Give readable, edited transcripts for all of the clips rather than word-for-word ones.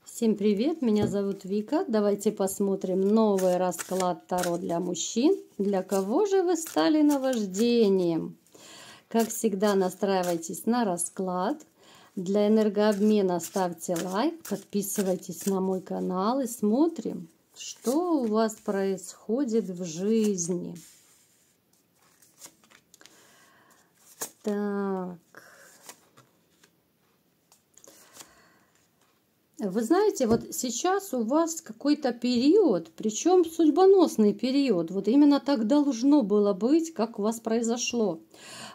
Всем привет, меня зовут Вика. Давайте посмотрим новый расклад Таро для мужчин. Для кого же вы стали наваждением? Как всегда, настраивайтесь на расклад. Для энергообмена ставьте лайк, подписывайтесь на мой канал и смотрим, что у вас происходит в жизни. Так. Вы знаете, вот сейчас у вас какой-то период, причем судьбоносный период. Вот именно так должно было быть, как у вас произошло.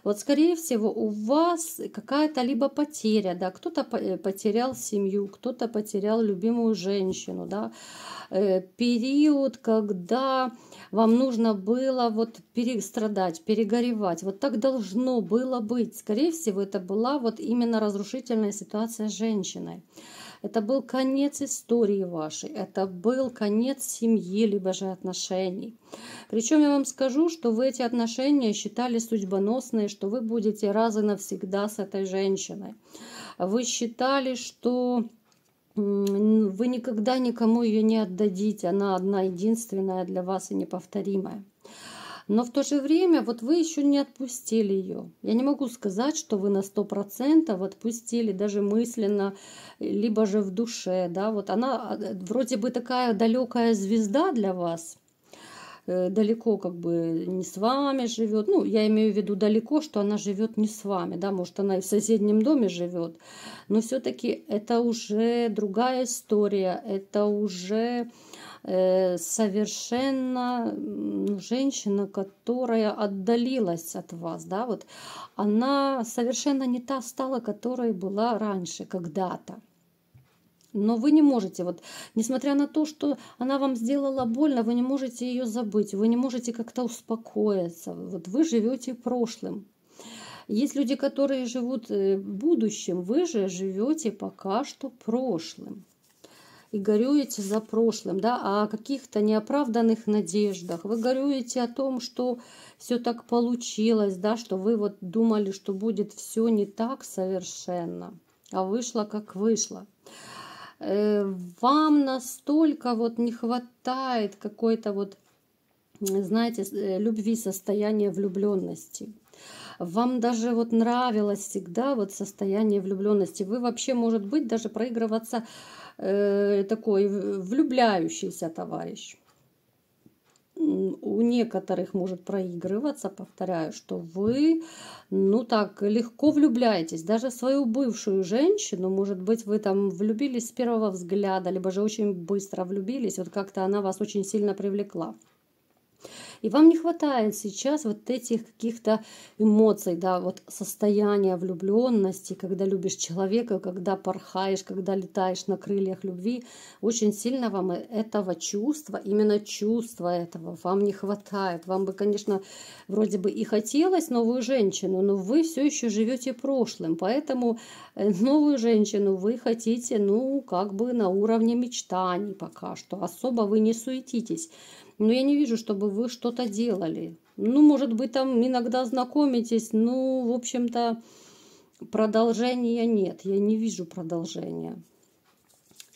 Вот, скорее всего, у вас какая-то либо потеря, да, кто-то потерял семью, кто-то потерял любимую женщину, да, период, когда вам нужно было вот перестрадать, перегоревать. Вот так должно было быть. Скорее всего, это была вот именно разрушительная ситуация с женщиной. Это был конец истории вашей, это был конец семьи, либо же отношений. Причем я вам скажу, что вы эти отношения считали судьбоносные, что вы будете раз и навсегда с этой женщиной. Вы считали, что вы никогда никому ее не отдадите, она одна единственная для вас и неповторимая. Но в то же время вот вы еще не отпустили ее. Я не могу сказать, что вы на 100% отпустили, даже мысленно, либо же в душе. Да? Вот она вроде бы такая далекая звезда для вас, далеко как бы не с вами живет. Ну, я имею в виду далеко, что она живет не с вами. Да? Может, она и в соседнем доме живет. Но все-таки это уже другая история. Это уже совершенно женщина, которая отдалилась от вас, да, вот она совершенно не та стала, которой была раньше, когда-то. Но вы не можете, вот, несмотря на то, что она вам сделала больно, вы не можете ее забыть, вы не можете как-то успокоиться. Вот вы живете прошлым. Есть люди, которые живут будущим, вы же живете пока что прошлым. И горюете за прошлым, да, о каких-то неоправданных надеждах. Вы горюете о том, что все так получилось, да, что вы вот думали, что будет все не так совершенно, а вышло как вышло. Вам настолько вот не хватает какой-то вот, знаете, любви, состояния влюбленности. Вам даже вот нравилось всегда вот состояние влюбленности. Вы вообще, может быть, даже проигрываться такой влюбляющийся товарищ. У некоторых может проигрываться, повторяю, что вы, ну так, легко влюбляетесь. Даже в свою бывшую женщину, может быть, вы там влюбились с первого взгляда, либо же очень быстро влюбились, вот как-то она вас очень сильно привлекла. И вам не хватает сейчас вот этих каких-то эмоций, да, вот состояния влюбленности, когда любишь человека, когда порхаешь, когда летаешь на крыльях любви. Очень сильно вам этого чувства, именно чувства этого вам не хватает. Вам бы, конечно, вроде бы и хотелось новую женщину, но вы все еще живете прошлым. Поэтому новую женщину вы хотите, ну, как бы на уровне мечтаний пока что. Особо вы не суетитесь. Но я не вижу, чтобы вы что-то делали. Ну, может быть, там иногда знакомитесь, ну, в общем-то, продолжения нет. Я не вижу продолжения.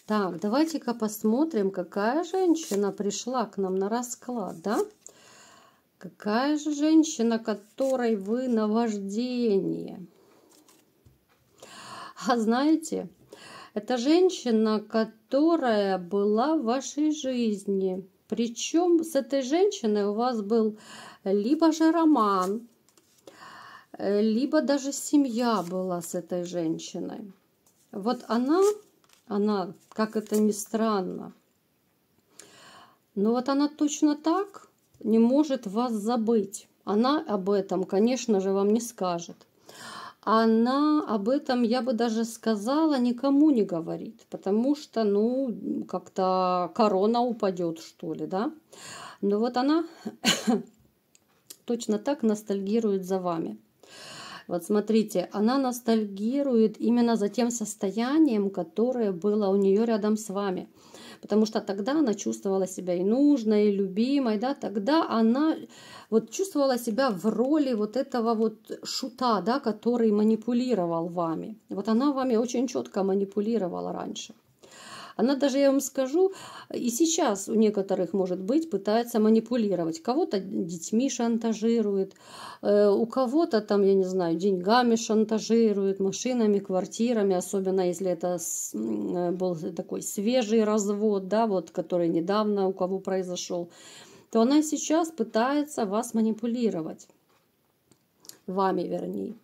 Так, давайте-ка посмотрим, какая женщина пришла к нам на расклад, да? Какая же женщина, которой вы наваждение? А знаете, это женщина, которая была в вашей жизни. Причем с этой женщиной у вас был либо же роман, либо даже семья была с этой женщиной. Вот она, как это ни странно, но вот она точно так не может вас забыть. Она об этом, конечно же, вам не скажет. Она об этом, я бы даже сказала, никому не говорит, потому что, ну, как-то корона упадет, что ли, да. Но вот она точно так ностальгирует за вами. Вот смотрите, она ностальгирует именно за тем состоянием, которое было у нее рядом с вами. Потому что тогда она чувствовала себя и нужной, и любимой, да, тогда она вот чувствовала себя в роли вот этого вот шута, да, который манипулировал вами. Вот она вами очень четко манипулировала раньше. Она даже, я вам скажу, и сейчас у некоторых, может быть, пытается манипулировать. Кого-то детьми шантажирует, у кого-то там, я не знаю, деньгами шантажирует, машинами, квартирами, особенно если это был такой свежий развод, да, вот, который недавно у кого произошел, то она сейчас пытается вас манипулировать. Вами, вернее.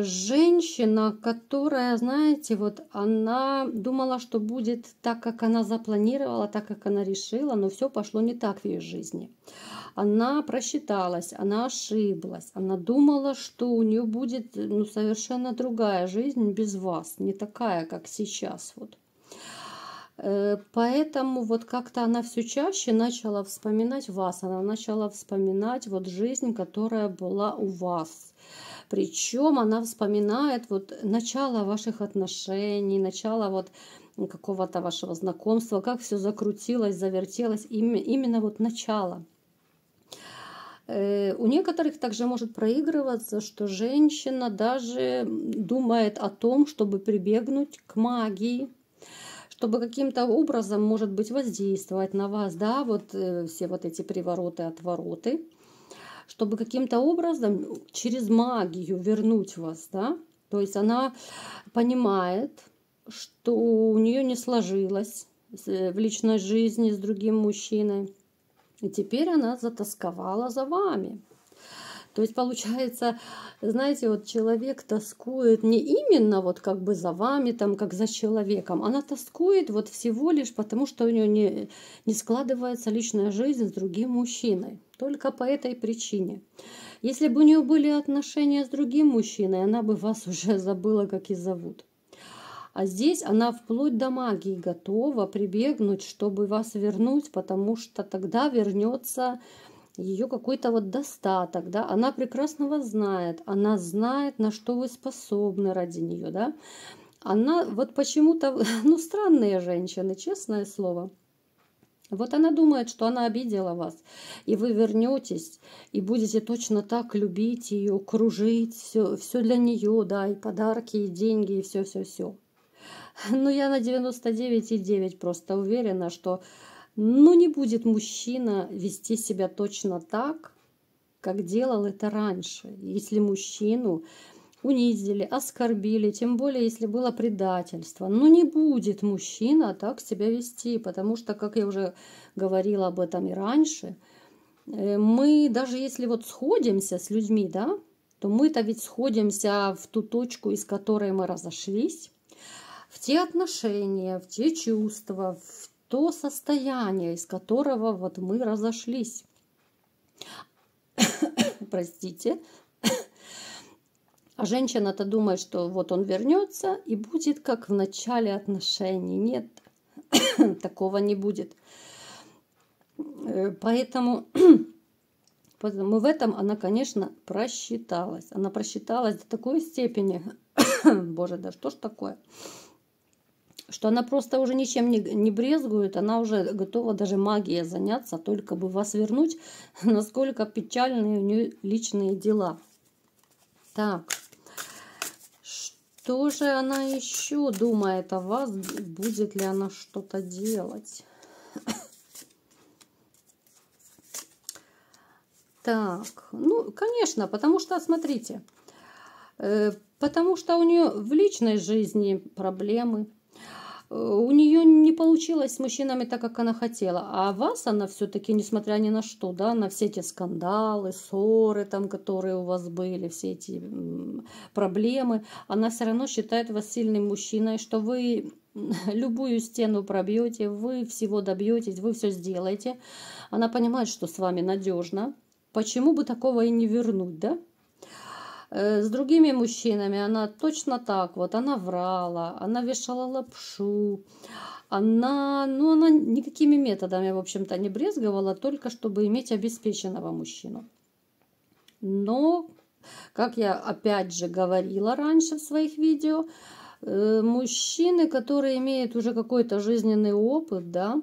Женщина, которая, знаете, вот она думала, что будет так, как она запланировала, так, как она решила, но все пошло не так в ее жизни. Она просчиталась, она ошиблась, она думала, что у нее будет совершенно другая жизнь без вас, не такая, как сейчас. Вот. Поэтому вот как-то она все чаще начала вспоминать вас, она начала вспоминать вот жизнь, которая была у вас. Причем она вспоминает вот начало ваших отношений, начало вот какого-то вашего знакомства, как все закрутилось, завертелось, именно вот начало. У некоторых также может проигрываться, что женщина даже думает о том, чтобы прибегнуть к магии, чтобы каким-то образом, может быть, воздействовать на вас, да, вот все вот эти привороты, отвороты, чтобы каким-то образом через магию вернуть вас, да. То есть она понимает, что у нее не сложилось в личной жизни с другим мужчиной, и теперь она затасковала за вами. То есть получается, знаете, вот человек тоскует не именно вот как бы за вами, там, как за человеком. Она тоскует вот всего лишь потому, что у нее не складывается личная жизнь с другим мужчиной. Только по этой причине. Если бы у нее были отношения с другим мужчиной, она бы вас уже забыла, как и зовут. А здесь она вплоть до магии готова прибегнуть, чтобы вас вернуть, потому что тогда вернется ее какой-то вот достаток, да, она прекрасно вас знает, она знает, на что вы способны ради нее, да. Она вот почему-то, странные женщины, честное слово. Вот она думает, что она обидела вас, и вы вернетесь, и будете точно так любить ее, кружить, все для нее, да, и подарки, и деньги, и все. Но я на 99,9 просто уверена, что не будет мужчина вести себя точно так, как делал это раньше. Если мужчину унизили, оскорбили, тем более, если было предательство. Не будет мужчина так себя вести, потому что, как я уже говорила об этом и раньше, мы даже если вот сходимся с людьми, да, то мы-то ведь сходимся в ту точку, из которой мы разошлись, в те отношения, в те чувства, в то состояние, из которого вот мы разошлись. Простите. А женщина-то думает, что вот он вернется и будет как в начале отношений. Нет, такого не будет. Поэтому в этом она, конечно, просчиталась. Она просчиталась до такой степени, боже, да что ж такое, что она просто уже ничем не брезгует, она уже готова даже магией заняться, только бы вас вернуть, насколько печальные у нее личные дела. Так, что же она еще думает о вас, будет ли она что-то делать? Так, конечно, потому что, смотрите, потому что у нее в личной жизни проблемы, у нее не получилось с мужчинами так, как она хотела. А вас она все-таки, несмотря ни на что, да, на все эти скандалы, ссоры, там, которые у вас были, все эти проблемы, она все равно считает вас сильным мужчиной, что вы любую стену пробьете, вы всего добьетесь, вы все сделаете. Она понимает, что с вами надежно. Почему бы такого и не вернуть, да? С другими мужчинами она точно так вот, она врала, она вешала лапшу, она никакими методами, в общем-то, не брезговала, только чтобы иметь обеспеченного мужчину. Но, как я опять же говорила раньше в своих видео, мужчины, которые имеют уже какой-то жизненный опыт, да,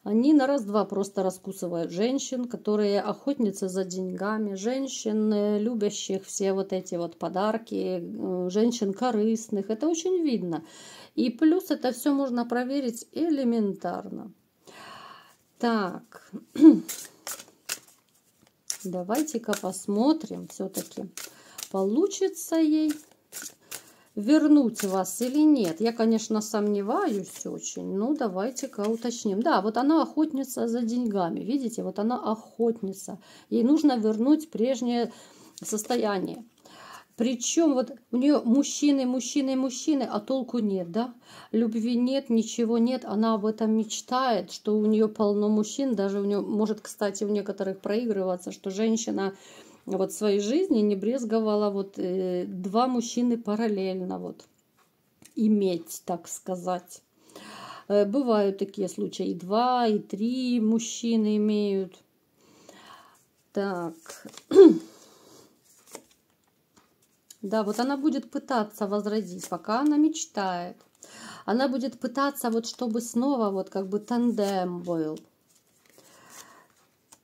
они на раз-два просто раскусывают женщин, которые охотницы за деньгами, женщин, любящих все вот эти вот подарки, женщин корыстных. Это очень видно. И плюс это все можно проверить элементарно. Так, давайте-ка посмотрим все-таки, получится ей вернуть вас или нет. Я, конечно, сомневаюсь очень, но давайте-ка уточним. Да, вот она охотница за деньгами, видите, вот она охотница. Ей нужно вернуть прежнее состояние. Причем вот у нее мужчины, мужчины, мужчины, а толку нет, да? Любви нет, ничего нет, она об этом мечтает, что у нее полно мужчин, даже у нее может, кстати, у некоторых проигрываться, что женщина вот в своей жизни не брезговала вот два мужчины параллельно вот иметь, так сказать. Бывают такие случаи, и 2, и 3 мужчины имеют. Так... Да, вот она будет пытаться возродить, пока она мечтает. Она будет пытаться, вот чтобы снова вот как бы тандем был.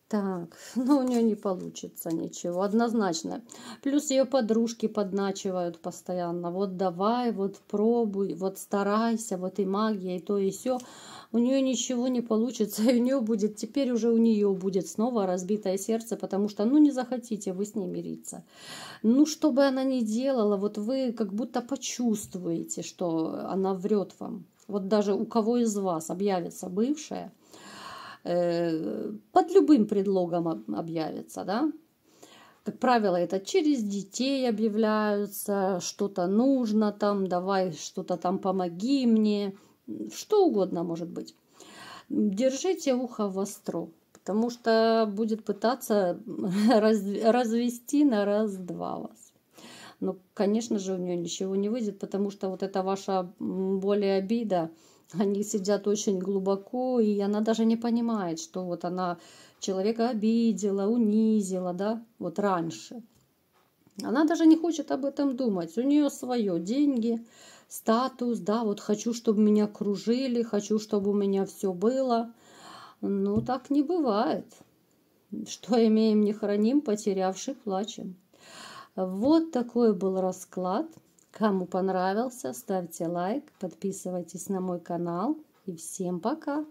Так, но у нее не получится ничего, однозначно. Плюс ее подружки подначивают постоянно. Вот давай, вот пробуй, вот старайся, вот и магия, и то, и сё. У нее ничего не получится, и у нее будет, теперь уже у нее будет снова разбитое сердце, потому что, ну, не захотите вы с ней мириться. Ну, что бы она ни делала, вот вы как будто почувствуете, что она врет вам. Вот даже у кого из вас объявится бывшая, под любым предлогом объявится, да. Как правило, это через детей объявляются, что-то нужно там, давай что-то там помоги мне, что угодно может быть. Держите ухо востро, потому что будет пытаться развести на раз-два вас. Но, конечно же, у нее ничего не выйдет, потому что вот эта ваша боль и обида, они сидят очень глубоко, и она даже не понимает, что вот она человека обидела, унизила, да, вот раньше. Она даже не хочет об этом думать. У нее свое деньги, статус, да, вот хочу, чтобы меня окружили, хочу, чтобы у меня все было. Ну, так не бывает. Что имеем, не храним, потерявший плачем. Вот такой был расклад. Кому понравился, ставьте лайк, подписывайтесь на мой канал. И всем пока!